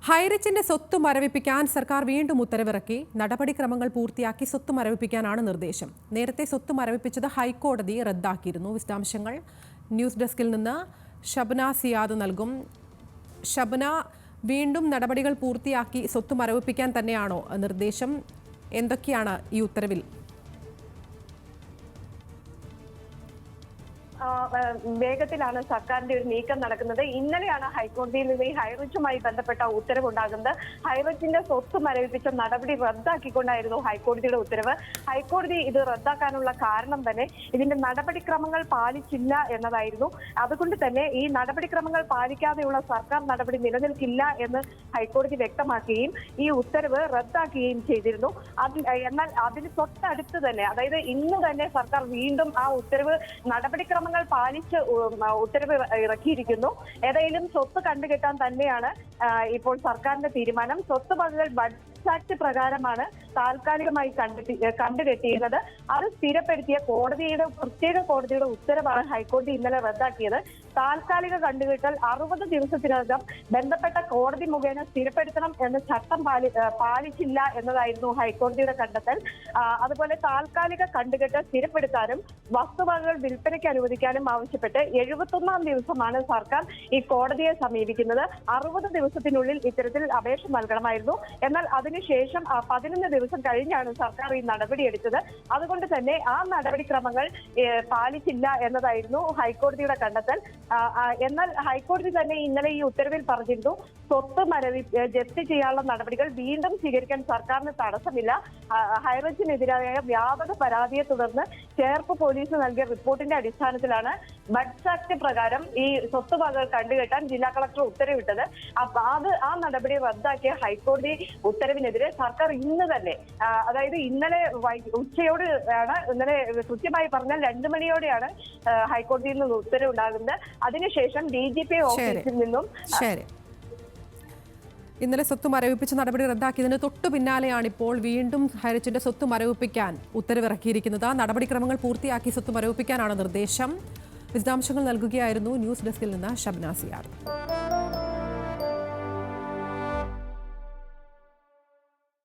ഹൈറിച്ചിന്റെ സ്വത്ത് മരവിപ്പിക്കാൻ സർക്കാർ വീണ്ടും ഉത്തരവിറക്കി. നടപടിക്രമങ്ങൾ പൂർത്തിയാക്കി സ്വത്ത് മരവിപ്പിക്കാനാണ് നിർദ്ദേശം. നേരത്തെ സ്വത്ത് മരവിപ്പിച്ചത് ഹൈക്കോടതി റദ്ദാക്കിയിരുന്നു. വിശദാംശങ്ങൾ ന്യൂസ് ഡെസ്കിൽ നിന്ന് ഷബ്ന സിയാദ് നൽകും. ഷബ്ന, വീണ്ടും നടപടികൾ പൂർത്തിയാക്കി സ്വത്ത് മരവിപ്പിക്കാൻ തന്നെയാണോ നിർദ്ദേശം? എന്തൊക്കെയാണ് ഈ ഉത്തരവിൽ? വേഗത്തിലാണ് സർക്കാരിന്റെ ഒരു നീക്കം നടക്കുന്നത്. ഇന്നലെയാണ് ഹൈക്കോടതിയിൽ നിന്ന് ഈ ഹൈറിച്ചുമായി ബന്ധപ്പെട്ട ഉത്തരവുണ്ടാകുന്നത്. ഹൈറിച്ചിന്റെ സ്വത്ത് മരവിപ്പിച്ച നടപടി റദ്ദാക്കിക്കൊണ്ടായിരുന്നു ഹൈക്കോടതിയുടെ ഉത്തരവ്. ഹൈക്കോടതി ഇത് റദ്ദാക്കാനുള്ള കാരണം തന്നെ ഇതിന്റെ നടപടിക്രമങ്ങൾ പാലിച്ചില്ല എന്നതായിരുന്നു. അതുകൊണ്ട് തന്നെ ഈ നടപടിക്രമങ്ങൾ പാലിക്കാതെയുള്ള സർക്കാർ നടപടി നിലനിൽക്കില്ല എന്ന് ഹൈക്കോടതി വ്യക്തമാക്കുകയും ഈ ഉത്തരവ് റദ്ദാക്കുകയും ചെയ്തിരുന്നു. എന്നാൽ അതിന് തൊട്ടടുത്ത് തന്നെ, അതായത് ഇന്ന് തന്നെ സർക്കാർ വീണ്ടും ആ ഉത്തരവ് നടപടിക്രമങ്ങൾ പാലിച്ച് ഉത്തരവ് ഇറക്കിയിരിക്കുന്നു. ഏതായാലും സ്വത്ത് കണ്ടുകെട്ടാൻ തന്നെയാണ് ഇപ്പോൾ സർക്കാരിന്റെ തീരുമാനം. സ്വത്ത് വകകൾ ബഡ്ജറ്റ് ആക്ട് പ്രകാരമാണ് താൽക്കാലികമായി കണ്ടുകെട്ടിയിരുന്നത്. അത് സ്ഥിരപ്പെടുത്തിയ പ്രത്യേക കോടതിയുടെ ഉത്തരവാണ് ഹൈക്കോടതി ഇന്നലെ റദ്ദാക്കിയത്. താൽക്കാലിക കണ്ടുകെട്ടൽ 60 ദിവസത്തിനകം ബന്ധപ്പെട്ട കോടതി മുഖേന സ്ഥിരപ്പെടുത്തണം എന്ന ചട്ടം പാലിച്ചില്ല എന്നതായിരുന്നു ഹൈക്കോടതിയുടെ കണ്ടെത്തൽ. അതുപോലെ താൽക്കാലിക കണ്ടുകെട്ടൽ സ്ഥിരപ്പെടുത്താനും വസ്തുവകകൾ വിൽപ്പനയ്ക്ക് അനുവദിക്കാനും ആവശ്യപ്പെട്ട് 71ാം ദിവസമാണ് സർക്കാർ ഈ കോടതിയെ സമീപിക്കുന്നത്. 60 ദിവസത്തിനുള്ളിൽ ഇത്തരത്തിൽ അപേക്ഷ നൽകണമായിരുന്നു. എന്നാൽ അതിനുശേഷം 11 ദിവസം കഴിഞ്ഞാണ് സർക്കാർ ഈ നടപടിയെടുത്തത്. അതുകൊണ്ട് തന്നെ ആ നടപടിക്രമങ്ങൾ പാലിച്ചില്ല എന്നതായിരുന്നു ഹൈക്കോടതിയുടെ കണ്ടെത്തൽ. എന്നാൽ ഹൈക്കോടതി തന്നെ ഇന്നലെ ഈ ഉത്തരവിൽ പറഞ്ഞിരുന്നു, സ്വത്ത് ജപ്തി ചെയ്യാനുള്ള നടപടികൾ വീണ്ടും സ്വീകരിക്കാൻ സർക്കാരിന് തടസ്സമില്ല. ഹൈറിച്ചിനെതിരായ വ്യാപക പരാതിയെ തുടർന്ന് ചേർപ്പ് പോലീസ് നൽകിയ റിപ്പോർട്ടിന്റെ അടിസ്ഥാനത്തിലാണ് ബഡ്ജറ്റ് ആക്ട് പ്രകാരം ഈ സ്വത്ത് വകകൾ കണ്ടുകെട്ടാൻ ജില്ലാ കളക്ടർ ഉത്തരവിട്ടത്. ആ നടപടി റദ്ദാക്കിയ ഹൈക്കോടതി ഉത്തരവിനെതിരെ സർക്കാർ ഇന്ന് തന്നെ, അതായത് ഇന്നലെ ഉച്ചയോട് ആണ്, ഇന്നലെ കൃത്യമായി പറഞ്ഞാൽ 2 മണിയോടെയാണ് ഹൈക്കോടതിയിൽ നിന്ന് ഉത്തരവുണ്ടാകുന്നത്. അതിനുശേഷം DGP ഓഫീസിൽ നിന്നും ഇന്നലെ സ്വത്ത് മരവിപ്പിച്ച നടപടി റദ്ദാക്കിയതിന് തൊട്ടു പിന്നാലെയാണ് ഇപ്പോൾ വീണ്ടും ഹൈറിച്ചിന്റെ സ്വത്ത് മരവിപ്പിക്കാൻ ഉത്തരവിറക്കിയിരിക്കുന്നത്. നടപടിക്രമങ്ങൾ പൂർത്തിയാക്കി സ്വത്ത് മരവിപ്പിക്കാനാണ് നിർദ്ദേശം. വിശദാംശങ്ങൾ നൽകുകയായിരുന്നു ന്യൂസ് ഡെസ്കിൽ നിന്ന് ഷബ്ന സിയാദ്.